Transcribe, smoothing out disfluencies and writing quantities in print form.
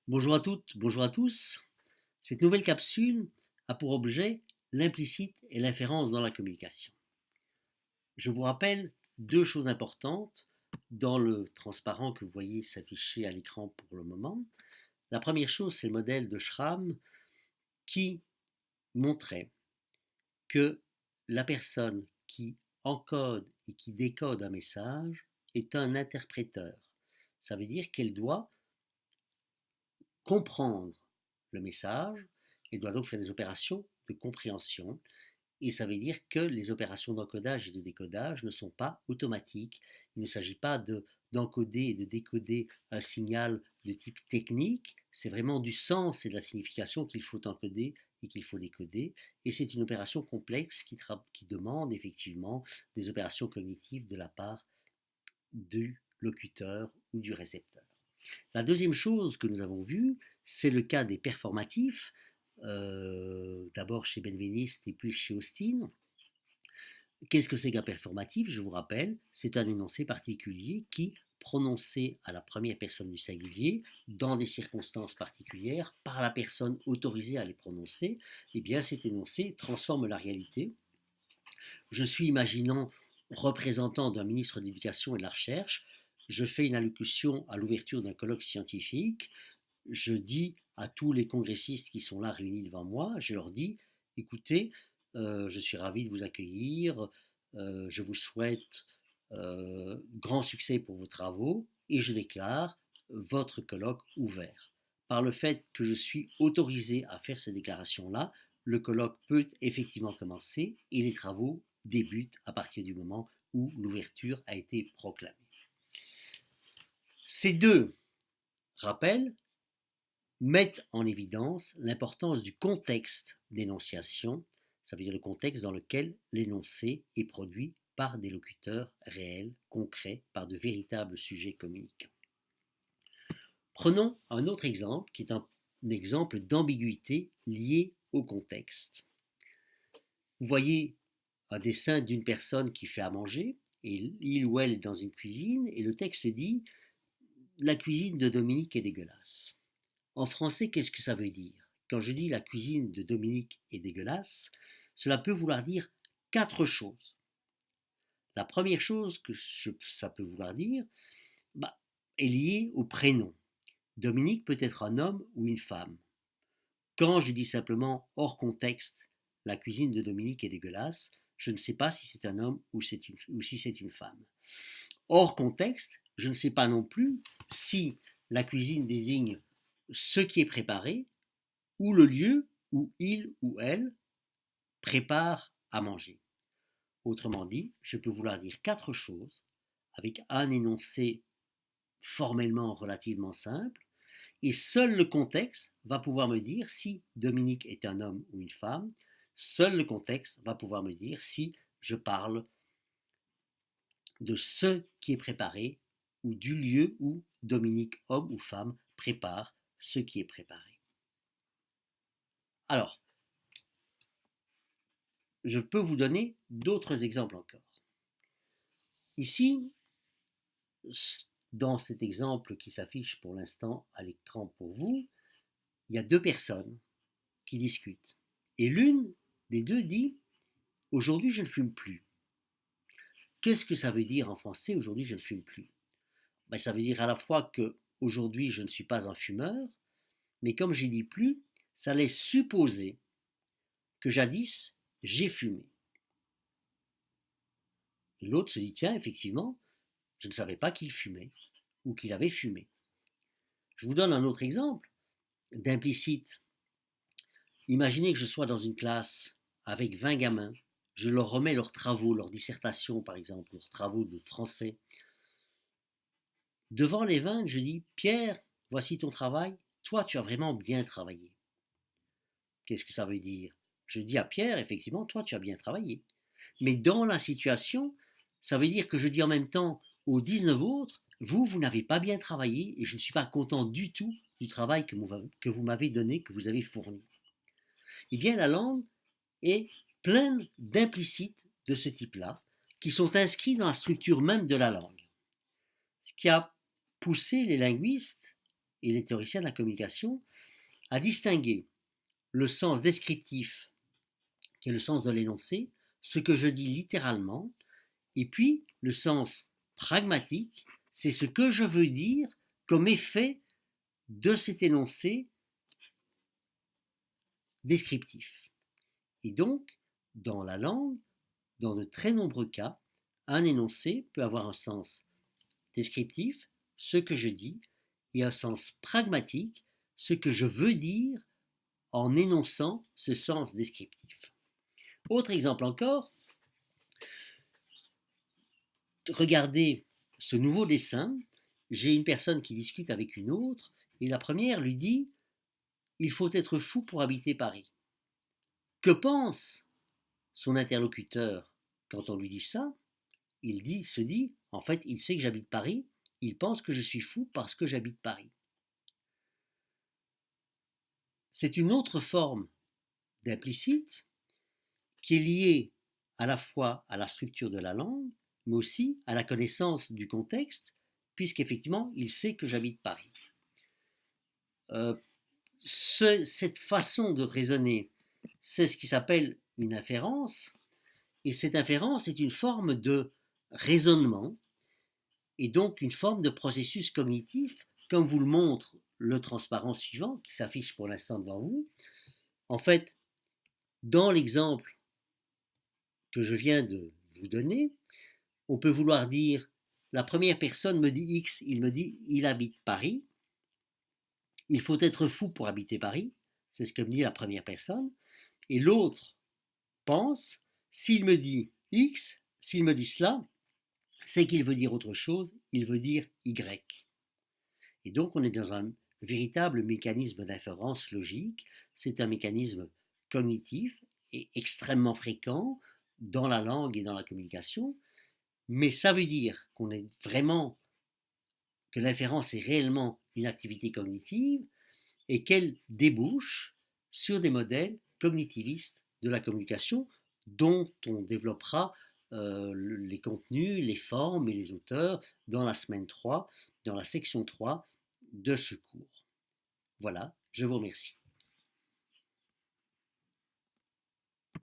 Bonjour à toutes, bonjour à tous. Cette nouvelle capsule a pour objet l'implicite et l'inférence dans la communication. Je vous rappelle deux choses importantes dans le transparent que vous voyez s'afficher à l'écran pour le moment. La première chose, c'est le modèle de Schramm qui montrait que la personne qui encode et qui décode un message est un interpréteur. Ça veut dire qu'elle doit comprendre le message et doit donc faire des opérations de compréhension. Et ça veut dire que les opérations d'encodage et de décodage ne sont pas automatiques. Il ne s'agit pas d'encoder et de décoder un signal de type technique. C'est vraiment du sens et de la signification qu'il faut encoder et qu'il faut décoder. Et c'est une opération complexe qui demande effectivement des opérations cognitives de la part du locuteur ou du récepteur. La deuxième chose que nous avons vue, c'est le cas des performatifs, d'abord chez Benveniste et puis chez Austin. Qu'est-ce que c'est qu'un performatif? Je vous rappelle, c'est un énoncé particulier qui, prononcé à la première personne du singulier, dans des circonstances particulières, par la personne autorisée à les prononcer, eh bien cet énoncé transforme la réalité. Je suis imaginant représentant d'un ministre de l'Éducation et de la Recherche, je fais une allocution à l'ouverture d'un colloque scientifique, je dis à tous les congressistes qui sont là réunis devant moi, je leur dis, écoutez, je suis ravi de vous accueillir, je vous souhaite grand succès pour vos travaux et je déclare votre colloque ouvert. Par le fait que je suis autorisé à faire ces déclarations-là, le colloque peut effectivement commencer et les travaux débutent à partir du moment où l'ouverture a été proclamée. Ces deux rappels mettent en évidence l'importance du contexte d'énonciation, ça veut dire le contexte dans lequel l'énoncé est produit par des locuteurs réels, concrets, par de véritables sujets communicants. Prenons un autre exemple qui est un exemple d'ambiguïté liée au contexte. Vous voyez un dessin d'une personne qui fait à manger, et il ou elle est dans une cuisine, et le texte dit « La cuisine de Dominique est dégueulasse ». En français, qu'est-ce que ça veut dire? Quand je dis la cuisine de Dominique est dégueulasse, cela peut vouloir dire quatre choses. La première chose que ça peut vouloir dire est liée au prénom. Dominique peut être un homme ou une femme. Quand je dis simplement hors contexte, la cuisine de Dominique est dégueulasse, je ne sais pas si c'est un homme ou si c'est une femme. Hors contexte, je ne sais pas non plus si la cuisine désigne ce qui est préparé ou le lieu où il ou elle prépare à manger. Autrement dit, je peux vouloir dire quatre choses avec un énoncé formellement relativement simple, et seul le contexte va pouvoir me dire si Dominique est un homme ou une femme, seul le contexte va pouvoir me dire si je parle de ce qui est préparé ou du lieu où Dominique, homme ou femme, prépare ce qui est préparé. Alors, je peux vous donner d'autres exemples encore. Ici, dans cet exemple qui s'affiche pour l'instant à l'écran pour vous, il y a deux personnes qui discutent. Et l'une des deux dit « Aujourd'hui, je ne fume plus ». Qu'est-ce que ça veut dire en français « Aujourd'hui, je ne fume plus » Ça veut dire à la fois que aujourd'hui, je ne suis pas un fumeur, mais comme j'ai dit plus, ça laisse supposer que jadis, j'ai fumé. Et l'autre se dit, tiens, effectivement, je ne savais pas qu'il fumait ou qu'il avait fumé. Je vous donne un autre exemple d'implicite. Imaginez que je sois dans une classe avec 20 gamins, je leur remets leurs travaux, leurs dissertations par exemple, leurs travaux de français. Devant les 20, je dis, Pierre, voici ton travail, toi tu as vraiment bien travaillé. Qu'est-ce que ça veut dire? Je dis à Pierre, effectivement, toi tu as bien travaillé. Mais dans la situation, ça veut dire que je dis en même temps aux 19 autres, vous n'avez pas bien travaillé et je ne suis pas content du tout du travail que vous m'avez donné, que vous avez fourni. Eh bien, la langue est pleine d'implicites de ce type-là, qui sont inscrits dans la structure même de la langue. Ce qui a poussé les linguistes et les théoriciens de la communication à distinguer le sens descriptif, qui est le sens de l'énoncé, ce que je dis littéralement, et puis le sens pragmatique, c'est ce que je veux dire comme effet de cet énoncé descriptif. Et donc, dans la langue, dans de très nombreux cas, un énoncé peut avoir un sens descriptif, ce que je dis, et un sens pragmatique, ce que je veux dire en énonçant ce sens descriptif. Autre exemple encore, regardez ce nouveau dessin, j'ai une personne qui discute avec une autre, et la première lui dit « Il faut être fou pour habiter Paris ». Que pense son interlocuteur quand on lui dit ça? Se dit, en fait, il sait que j'habite Paris, il pense que je suis fou parce que j'habite Paris. C'est une autre forme d'implicite qui est liée à la fois à la structure de la langue, mais aussi à la connaissance du contexte, puisqu'effectivement, il sait que j'habite Paris. Cette façon de raisonner, c'est ce qui s'appelle une inférence, et cette inférence est une forme de raisonnement, et donc une forme de processus cognitif, comme vous le montre le transparent suivant, qui s'affiche pour l'instant devant vous. En fait, dans l'exemple que je viens de vous donner, on peut vouloir dire, la première personne me dit X, il me dit, il habite Paris, il faut être fou pour habiter Paris, c'est ce que me dit la première personne, et l'autre pense, s'il me dit X, s'il me dit cela, c'est qu'il veut dire autre chose, il veut dire Y. Et donc on est dans un véritable mécanisme d'inférence logique, c'est un mécanisme cognitif et extrêmement fréquent dans la langue et dans la communication, mais ça veut dire qu'on est vraiment, que l'inférence est réellement une activité cognitive et qu'elle débouche sur des modèles cognitivistes de la communication dont on développera les contenus, les formes et les auteurs dans la semaine 3, dans la section 3 de ce cours. Voilà, je vous remercie.